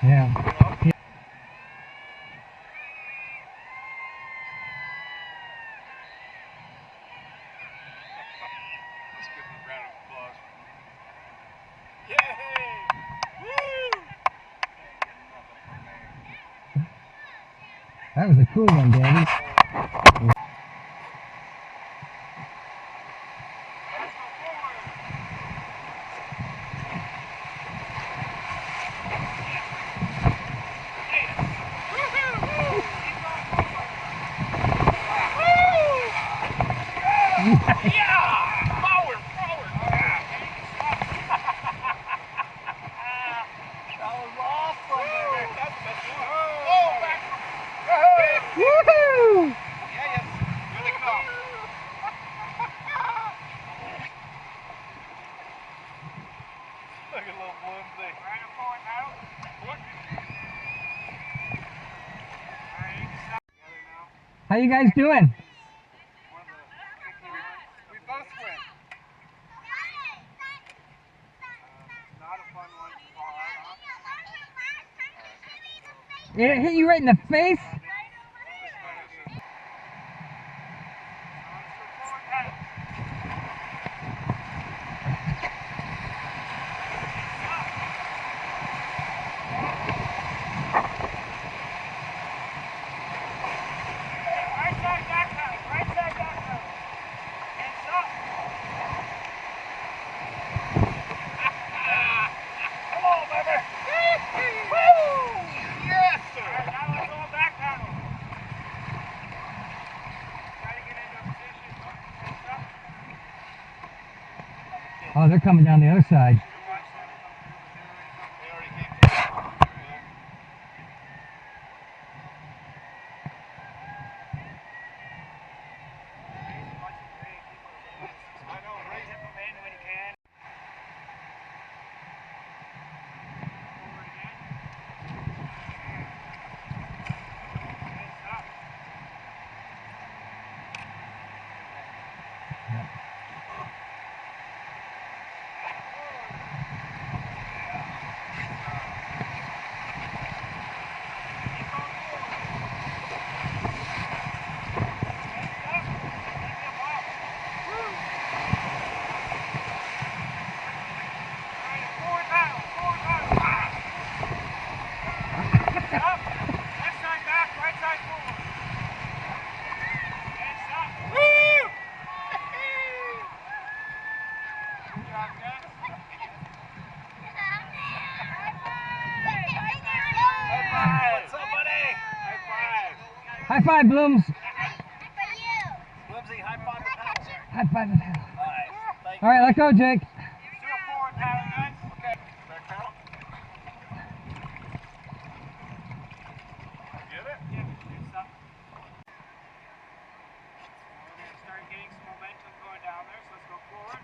Yeah. Let's give him a round of applause. Yay! Woo! That was a cool one, Daddy. Woohoo! How you guys doing? We both win. Not a fun one to fall out on. It hit you right in the face? Oh, they're coming down the other side. High five, Blooms. Bloomsy, high five the paddle. High five the paddle. Nice. All right, let go, Jake. Do a forward paddle, guys. Okay. Back paddle. Get it? Yeah. Good stuff. We're going to start getting some momentum going down there, so let's go forward.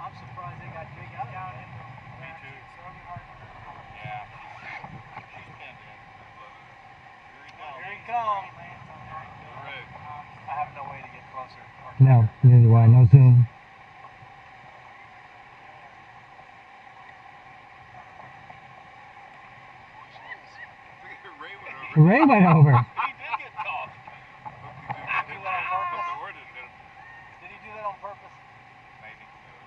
I'm surprised they got Jake out down in the Me too. Yeah. She's pinned in. Here he comes. I have no way to get closer. No, neither do I. No zoom. Ray went over. He did get tossed. Did he do that on purpose? Did he do that on purpose? Maybe.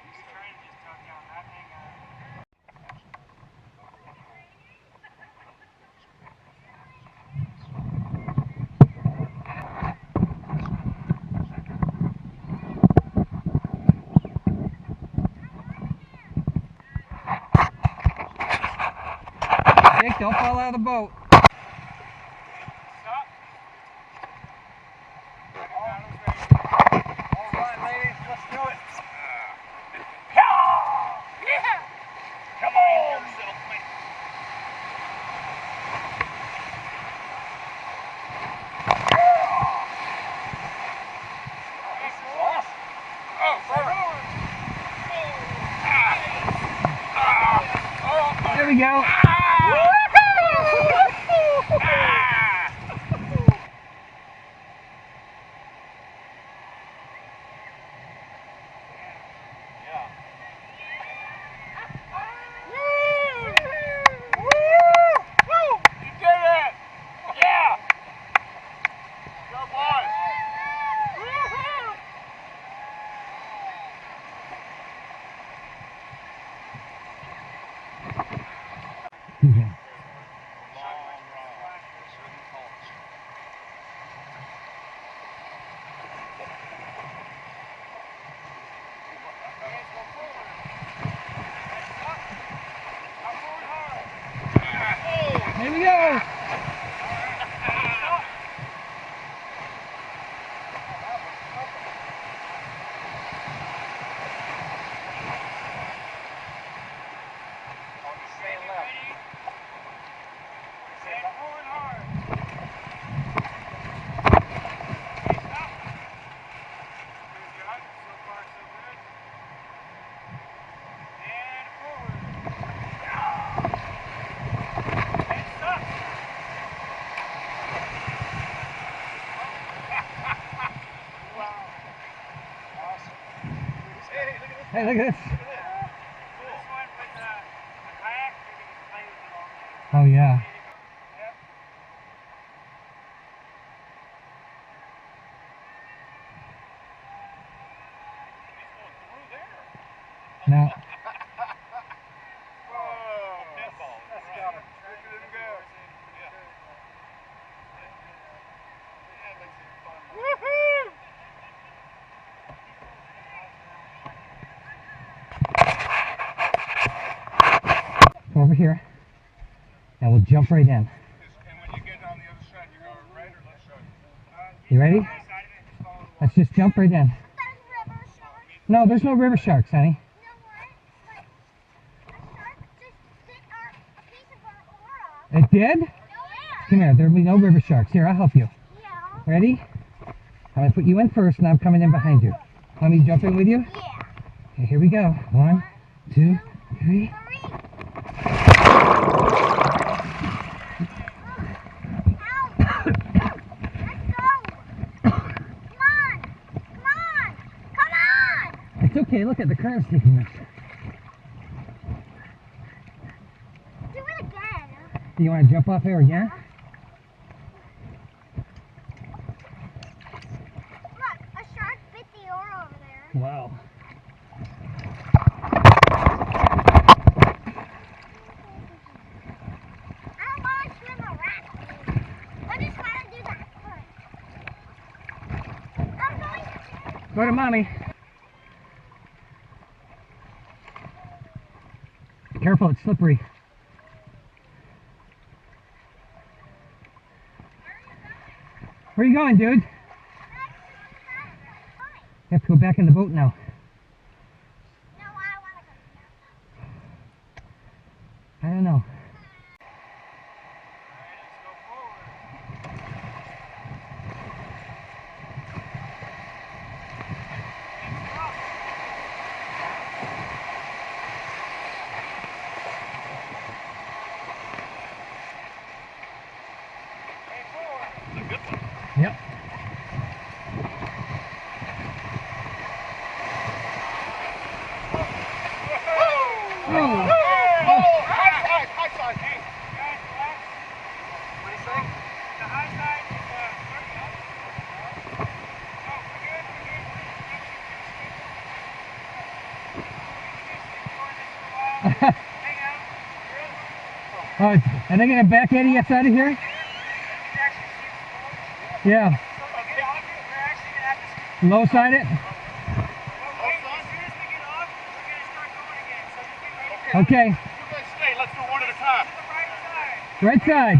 He's trying to just tuck down that thing. Jake, don't fall out of the boat. Stop. All right, ladies, let's do it. Yeah! Come on! Hey, look at this. This one with a kayak, you can play with it all day. Oh, yeah. Yep. He's going through there. No. Whoa. Pinball. That's got him. Look at him go. Yeah. That makes it fun. Woohoo! Over here. And we'll jump right in. And when you get on the other side, you go right or left side? You ready? Let's just jump right in. No, there's no river sharks, honey. It did? Come here, there'll be no river sharks. Here, I'll help you. Ready? I'm going to put you in first, and I'm coming in behind you. Want me to jump in with you? Yeah. Okay, here we go. 1, 2, 3. It's okay, look at the current's taking us. Do it again. Do you want to jump off here again? Look, a shark bit the oar over there. Wow. I don't want to swim a rafting. I just want to do that first. I'm going to. Go to mommy. Careful, it's slippery. Where are you going, dude? You have to go back in the boat now. No, I want to go. I don't know. Yep. Oh. High side. Hey, guys, relax. What do you say? The high side is 30 up. Oh, we're good. Hang out. Oh, are they going to back Eddie us out of here? Yeah. Low side it? Okay. You guys stay. Let's do one at a time. Right side.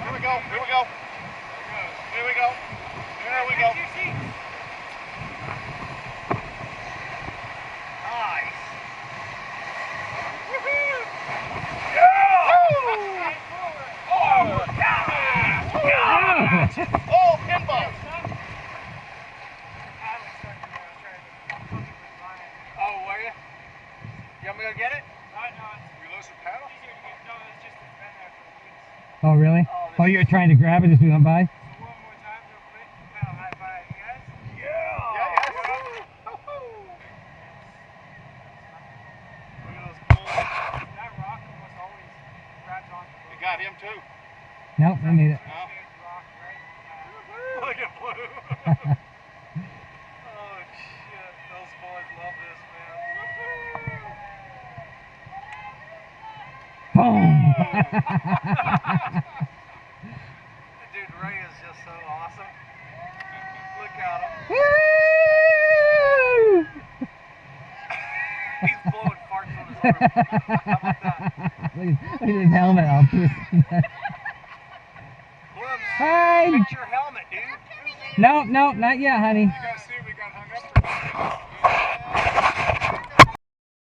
Gotta go. Here we go. Here we go. There we go. Nice. Woohoo! Yeah! Oh, yeah! Oh, pinball. Oh, were you? You want me to go get it? No. We lose the paddle? No, it's just been there for weeks. Oh, really? Oh, you're trying to grab it as we went by? One more time, real quick. Paddle high five, you guys. Yeah! Look at those bulls. That rock almost always grabs onto the boat. You got him too? Nope, I made it. No? Rock, right? Look at Blue. Oh, shit. Those boys love this, man. Boom! Dude, Ray is just so awesome. Look at him. Woo! He's blowing farts on his arm. How about that? Look at his helmet off. Hi! Fix your helmet, dude. No, not yet, honey. You guys see we got hung up for